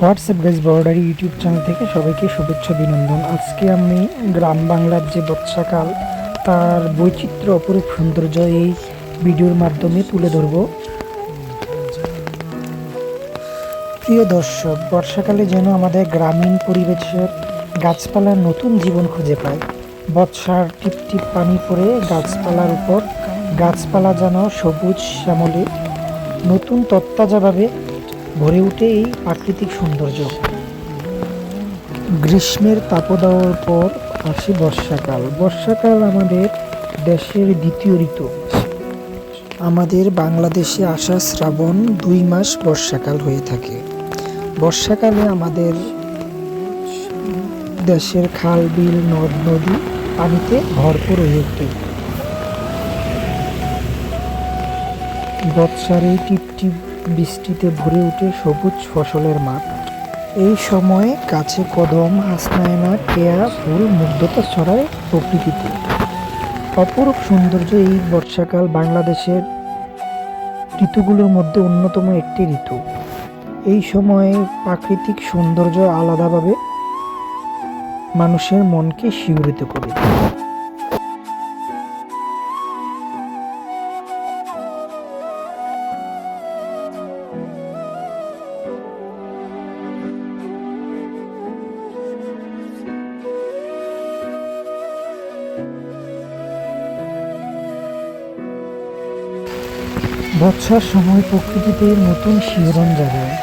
WhatsApp guys বর্ডারি YouTube channel থেকে সবাইকে শুভেচ্ছা অভিনন্দন। আজকে আমি গ্রাম বাংলার যে বর্ষাকাল তার বৈচিত্র্য অপরূপ সৌন্দর্য এই ভিডিওর মাধ্যমে তুলে ধরব। প্রিয় দর্শক, বর্ষাকালে যেন আমাদের গ্রামীণ পরিবেশের গাছপালার নতুন জীবন খুঁজে পায়। বর্ষার টিপ টিপ পানি পড়ে গাছপালার উপর, গাছপালা যেন সবুজ শ্যামলে নতুন তত্তাজাভাবে ভরে ওঠে এই প্রাকৃতিক সৌন্দর্য। গ্রীষ্মের তাপদাহর পর আসে বর্ষাকাল। বর্ষাকাল আমাদের দেশের দ্বিতীয় ঋতু। আমাদের বাংলাদেশে আসা শ্রাবণ 2 মাস বর্ষাকাল হয়ে থাকে। বর্ষাকালে আমাদের দেশের খাল বিল নদ নদী পানিতে ভরপুর হয়ে ওঠে। বর্ষার এই টিপটিপ বৃষ্টিতে ভরে ওঠে সবুজ ফসলের মাঠ। এই সময় গাছে কদম, হাসনায়না, কেয়া ফুল মুগ্ধতা ছড়ায় প্রকৃতিতে। অপরূপ সৌন্দর্য এই বর্ষাকাল বাংলাদেশের ঋতুগুলোর মধ্যে অন্যতম একটি ঋতু। এই সময়ে প্রাকৃতিক সৌন্দর্য আলাদাভাবে মানুষের মনকে শিহরিত করে। বর্ষার সময় প্রকৃতিতে নতুন শিহরণ জাগায়।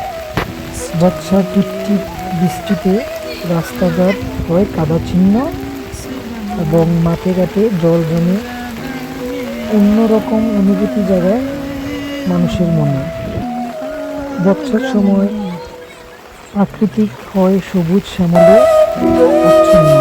বর্ষার টিপটিপ বৃষ্টিতে রাস্তাঘাট হয় কাদা চিহ্ন এবং মাঠে ঘাটে জল জমে অন্যরকম অনুভূতি জাগায় মানুষের মনে। বর্ষার সময় প্রাকৃতিক হয় সবুজ শ্যামলে আচ্ছন্ন।